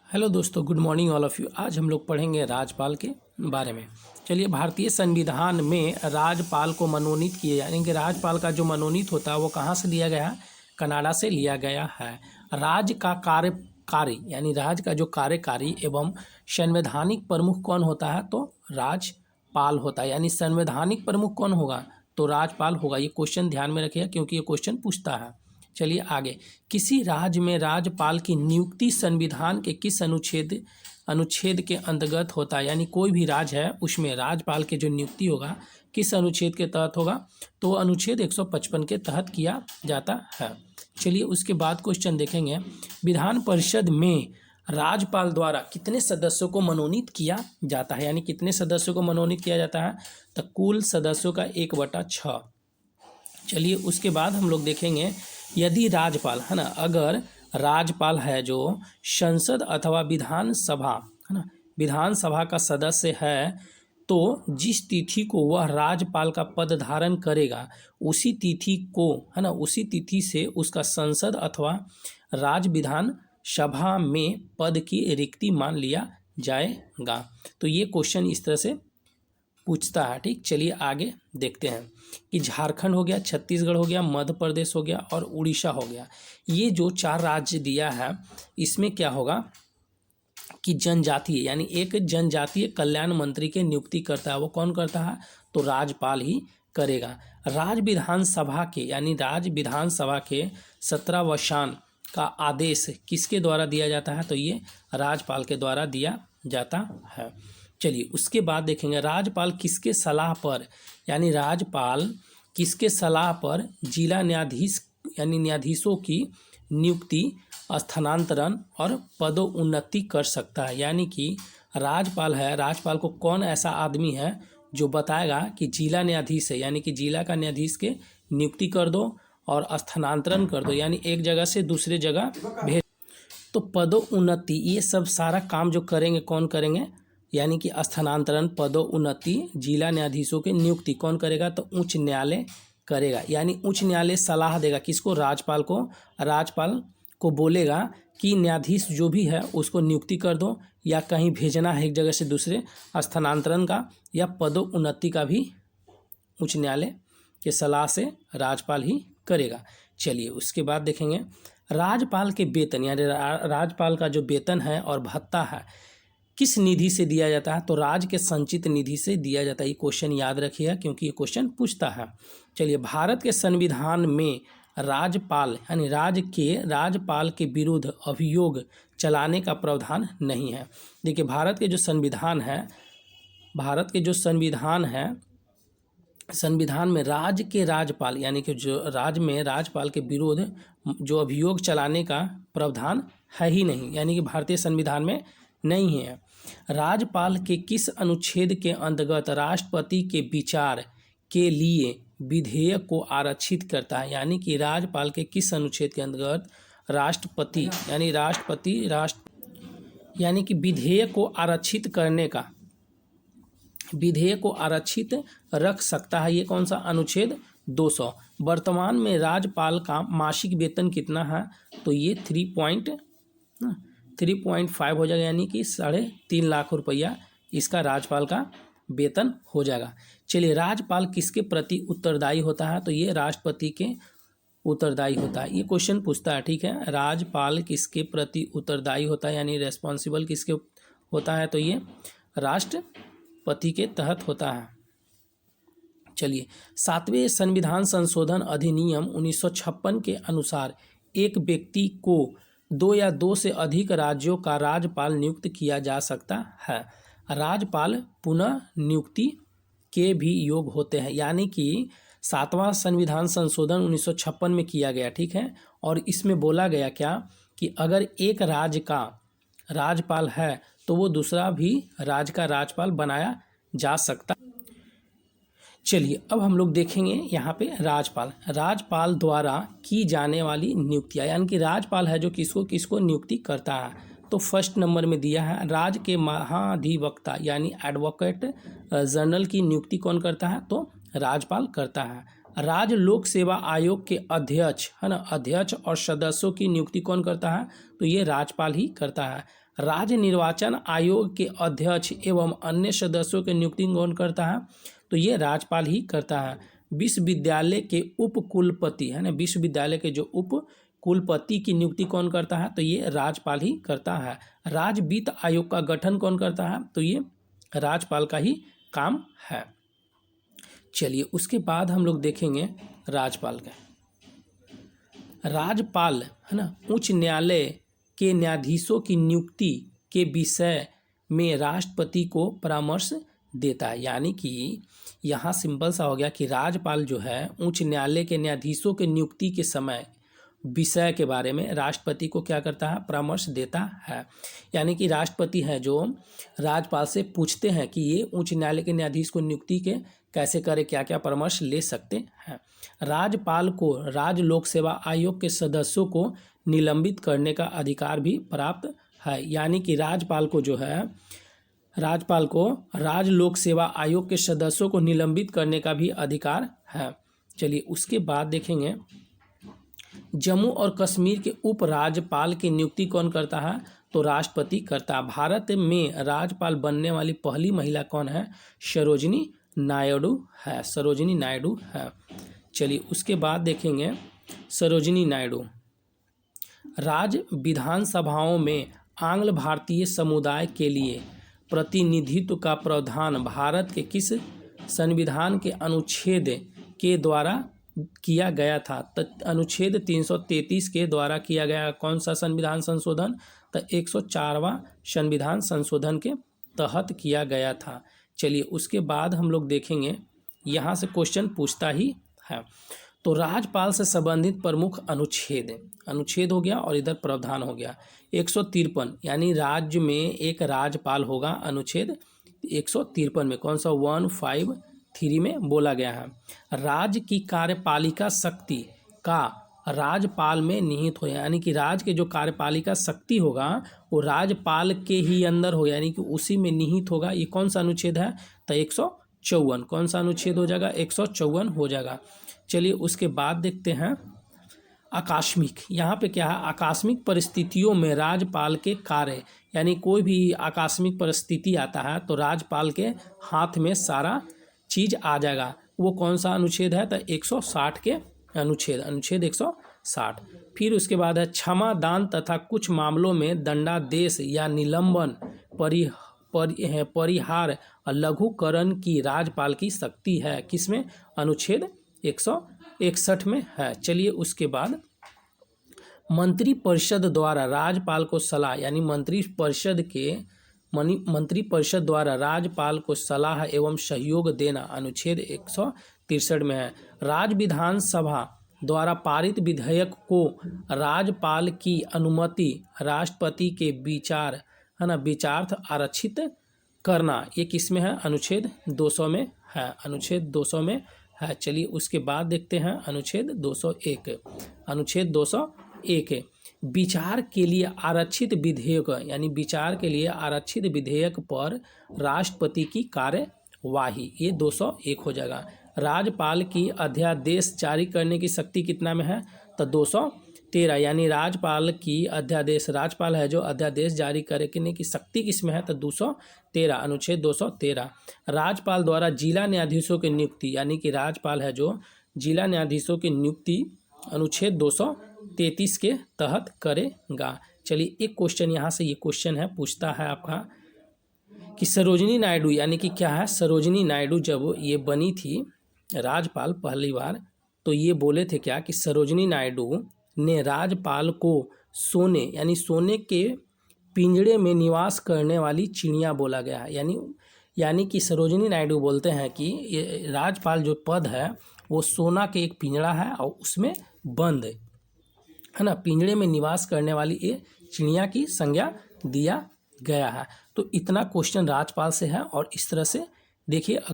Hello दोस्तों, good morning all of you. आज हम लोग पढ़ेंगे राज्यपाल के बारे में। चलिए, भारतीय संविधान में राज्यपाल को मनोनीत किए, यानी कि राज्यपाल का जो मनोनीत होता है वो कहाँ से लिया गया है? कनाडा से लिया गया है। राज्य का कार्यकारी यानी राज्य का जो कार्यकारी एवं संवैधानिक प्रमुख कौन होता है? तो राज्यपाल होता है। यानी संवैधानिक प्रमुख कौन होगा? तो राज्यपाल होगा। ये क्वेश्चन ध्यान में रखिएगा क्योंकि ये क्वेश्चन पूछता है। चलिए आगे। किसी राज्य में राज्यपाल की नियुक्ति संविधान के किस अनुच्छेद के अंतर्गत होता है? यानी कोई भी राज्य है उसमें राज्यपाल के जो नियुक्ति होगा किस अनुच्छेद के तहत होगा? तो अनुच्छेद 155 के तहत किया जाता है। चलिए उसके बाद क्वेश्चन देखेंगे। विधान परिषद में राज्यपाल द्वारा कितने सदस्यों को मनोनीत किया जाता है? यानी कितने सदस्यों को मनोनीत किया जाता है? तो कुल सदस्यों का 1/6। चलिए उसके बाद हम लोग देखेंगे, यदि राज्यपाल है ना, अगर राज्यपाल है जो संसद अथवा विधानसभा है ना, विधानसभा का सदस्य है, तो जिस तिथि को वह राज्यपाल का पद धारण करेगा उसी तिथि को है ना, उसी तिथि से उसका संसद अथवा राज्य विधानसभा में पद की रिक्ति मान लिया जाएगा। तो ये क्वेश्चन इस तरह से पूछता है। ठीक, चलिए आगे देखते हैं कि झारखंड हो गया, छत्तीसगढ़ हो गया, मध्य प्रदेश हो गया और उड़ीसा हो गया। ये जो 4 राज्य दिया है इसमें क्या होगा कि जनजातीय यानी एक जनजातीय कल्याण मंत्री के नियुक्ति करता है। वो कौन करता है? तो राज्यपाल ही करेगा। राज्य विधानसभा के यानी राज्य विधानसभा के 17वां का आदेश किसके द्वारा दिया जाता है? तो ये राज्यपाल के द्वारा दिया जाता है। चलिए उसके बाद देखेंगे, राज्यपाल किसके सलाह पर यानी राज्यपाल किसके सलाह पर जिला न्यायाधीश यानी न्यायाधीशों की नियुक्ति, स्थानांतरण और पदोन्नति कर सकता है? यानी कि राज्यपाल है, राज्यपाल को कौन ऐसा आदमी है जो बताएगा कि जिला न्यायाधीश है, यानी कि जिला का न्यायाधीश के नियुक्ति कर दो और स्थानांतरण कर दो, यानी एक जगह से दूसरे जगह भेज। तो पदोन्नति ये सब सारा काम जो करेंगे कौन करेंगे? यानी कि स्थानांतरण, पदोन्नति, जिला न्यायाधीशों की नियुक्ति कौन करेगा? तो उच्च न्यायालय करेगा। यानी उच्च न्यायालय सलाह देगा किसको? राज्यपाल को। राज्यपाल को बोलेगा कि न्यायाधीश जो भी है उसको नियुक्ति कर दो, या कहीं भेजना है एक जगह से दूसरे, स्थानांतरण का या पदोन्नति का भी उच्च न्यायालय के सलाह से राज्यपाल ही करेगा। चलिए उसके बाद देखेंगे, राज्यपाल के वेतन यानी राज्यपाल का जो वेतन है और भत्ता है किस निधि से दिया जाता है? तो राज्य के संचित निधि से दिया जाता है। ये क्वेश्चन याद रखिएगा क्योंकि ये क्वेश्चन पूछता है। चलिए, भारत के संविधान में राज्यपाल यानी राज्यपाल के विरुद्ध अभियोग चलाने का प्रावधान नहीं है। देखिए, भारत के जो संविधान है, संविधान में राज्य के राज्यपाल यानी कि जो राज्य में राज्यपाल के विरुद्ध जो अभियोग चलाने का प्रावधान है ही नहीं, यानी कि भारतीय संविधान में नहीं है। राज्यपाल के किस अनुच्छेद के अंतर्गत राष्ट्रपति के विचार के लिए विधेयक को आरक्षित करता है? यानी कि राज्यपाल के किस अनुच्छेद के अंतर्गत राष्ट्रपति यानी कि विधेयक को आरक्षित रख सकता है? ये कौन सा? अनुच्छेद 200। वर्तमान में राज्यपाल का मासिक वेतन कितना है? तो ये 3.5 हो जाएगा, यानी कि 3.5 लाख रुपया इसका राज्यपाल का वेतन हो जाएगा। चलिए, राज्यपाल किसके प्रति उत्तरदायी होता है? तो ये राष्ट्रपति के उत्तरदायी होता है। ये क्वेश्चन पूछता है। ठीक है, राज्यपाल किसके प्रति उत्तरदायी होता है यानी रेस्पॉन्सिबल किसके होता है? तो ये राष्ट्रपति के तहत होता है। चलिए, 7वें संविधान संशोधन अधिनियम 1956 के अनुसार एक व्यक्ति को 2 या 2 से अधिक राज्यों का राज्यपाल नियुक्त किया जा सकता है। राज्यपाल पुनः नियुक्ति के भी योग होते हैं। यानी कि 7वां संविधान संशोधन 1956 में किया गया। ठीक है, और इसमें बोला गया क्या कि अगर एक राज्य का राज्यपाल है तो वो दूसरा भी राज्य का राज्यपाल बनाया जा सकता। चलिए अब हम लोग देखेंगे यहाँ पे राज्यपाल द्वारा की जाने वाली नियुक्तियाँ, यानी कि राज्यपाल है जो किसको नियुक्ति करता है। तो फर्स्ट नंबर में दिया है, राज्य के महाधिवक्ता यानी एडवोकेट जनरल की नियुक्ति कौन करता है? तो राज्यपाल करता है। राज्य लोक सेवा आयोग के अध्यक्ष है ना, अध्यक्ष और सदस्यों की नियुक्ति कौन करता है? तो ये राज्यपाल ही करता है। राज्य निर्वाचन आयोग के अध्यक्ष एवं अन्य सदस्यों की नियुक्ति कौन करता है? तो ये राज्यपाल ही करता है। विश्वविद्यालय के उप कुलपति है ना, विश्वविद्यालय के जो उप कुलपति की नियुक्ति कौन करता है? तो ये राज्यपाल ही करता है। राज्य वित्त आयोग का गठन कौन करता है? तो ये राज्यपाल का ही काम है। चलिए उसके बाद हम लोग देखेंगे राज्यपाल का। राज्यपाल है ना उच्च न्यायालय के न्यायाधीशों की नियुक्ति के विषय में राष्ट्रपति को परामर्श देता है। यानी कि यहाँ सिंपल सा हो गया कि राज्यपाल जो है उच्च न्यायालय के न्यायाधीशों के नियुक्ति के समय विषय के बारे में राष्ट्रपति को क्या करता है? परामर्श देता है। यानी कि राष्ट्रपति हैं जो राज्यपाल से पूछते हैं कि ये उच्च न्यायालय के न्यायाधीश को नियुक्ति के कैसे करे, क्या क्या परामर्श ले सकते हैं। राज्यपाल को राज्य लोक सेवा आयोग के सदस्यों को निलंबित करने का अधिकार भी प्राप्त है। यानी कि राज्यपाल को जो है राज्यपाल को राज्य लोक सेवा आयोग के सदस्यों को निलंबित करने का भी अधिकार है। चलिए उसके बाद देखेंगे जम्मू और कश्मीर के उप राज्यपाल की नियुक्ति कौन करता है? तो राष्ट्रपति करता है। भारत में राज्यपाल बनने वाली पहली महिला कौन है? सरोजिनी नायडू है। सरोजिनी नायडू है। चलिए उसके बाद देखेंगे सरोजिनी नायडू। राज्य विधानसभाओं में आंग्ल भारतीय समुदाय के लिए प्रतिनिधित्व का प्रावधान भारत के किस संविधान के अनुच्छेद के द्वारा किया गया था? अनुच्छेद 333 के द्वारा किया गया। कौन सा संविधान संशोधन? तो 104वां संविधान संशोधन के तहत किया गया था। चलिए उसके बाद हम लोग देखेंगे, यहाँ से क्वेश्चन पूछता ही है। तो राज्यपाल से संबंधित प्रमुख अनुच्छेद हो गया और इधर प्रावधान हो गया। 153 यानी राज्य में एक राज्यपाल होगा। अनुच्छेद 153 में कौन सा? 153 में बोला गया है राज्य की कार्यपालिका शक्ति का राज्यपाल में निहित हो। यानी कि राज्य के जो कार्यपालिका शक्ति होगा वो राज्यपाल के ही अंदर हो, यानी कि उसी में निहित होगा। ये कौन सा अनुच्छेद है? तो 154। कौन सा अनुच्छेद हो जाएगा? 154 हो जाएगा। चलिए उसके बाद देखते हैं आकस्मिक। यहाँ पे क्या है? आकस्मिक परिस्थितियों में राज्यपाल के कार्य, यानी कोई भी आकस्मिक परिस्थिति आता है तो राज्यपाल के हाथ में सारा चीज आ जाएगा। वो कौन सा अनुच्छेद है? तो 160 के अनुच्छेद 160। फिर उसके बाद है क्षमा दान तथा कुछ मामलों में दंडादेश या निलंबन परिहार और लघुकरण की राज्यपाल की शक्ति है। किसमें? अनुच्छेद 161 में है। चलिए उसके बाद मंत्रिपरिषद द्वारा राज्यपाल को सलाह, यानी मंत्रिपरिषद द्वारा राज्यपाल को सलाह एवं सहयोग देना अनुच्छेद 163 में है। राज्य विधानसभा द्वारा पारित विधेयक को राज्यपाल की अनुमति राष्ट्रपति के विचारार्थ आरक्षित करना, ये किस में है? अनुच्छेद 200 में है। अनुच्छेद 200 में है। चलिए उसके बाद देखते हैं अनुच्छेद 201 विचार के लिए आरक्षित विधेयक, यानी विचार के लिए आरक्षित विधेयक पर राष्ट्रपति की कार्यवाही, ये 201 हो जाएगा। राज्यपाल की अध्यादेश जारी करने की शक्ति कितना में है? तो 213, यानी राज्यपाल की अध्यादेश, राज्यपाल है जो अध्यादेश जारी करने की शक्ति किसमें है? तो 213, अनुच्छेद 213। राज्यपाल द्वारा जिला न्यायाधीशों की नियुक्ति, यानी कि राज्यपाल है जो जिला न्यायाधीशों की नियुक्ति अनुच्छेद 233 के तहत करेगा। चलिए एक क्वेश्चन यहाँ से, ये क्वेश्चन है पूछता है आपका कि सरोजिनी नायडू, यानी कि क्या है? सरोजिनी नायडू जब ये बनी थी राज्यपाल पहली बार, तो ये बोले थे क्या कि सरोजिनी नायडू ने राज्यपाल को सोने, यानी सोने के पिंजड़े में निवास करने वाली चिड़िया बोला गया है। यानी कि सरोजिनी नायडू बोलते हैं कि ये राज्यपाल जो पद है वो सोना के एक पिंजड़ा है और उसमें बंद है ना, पिंजड़े में निवास करने वाली ये चिड़िया की संज्ञा दिया गया है। तो इतना क्वेश्चन राज्यपाल से है और इस तरह से देखिए।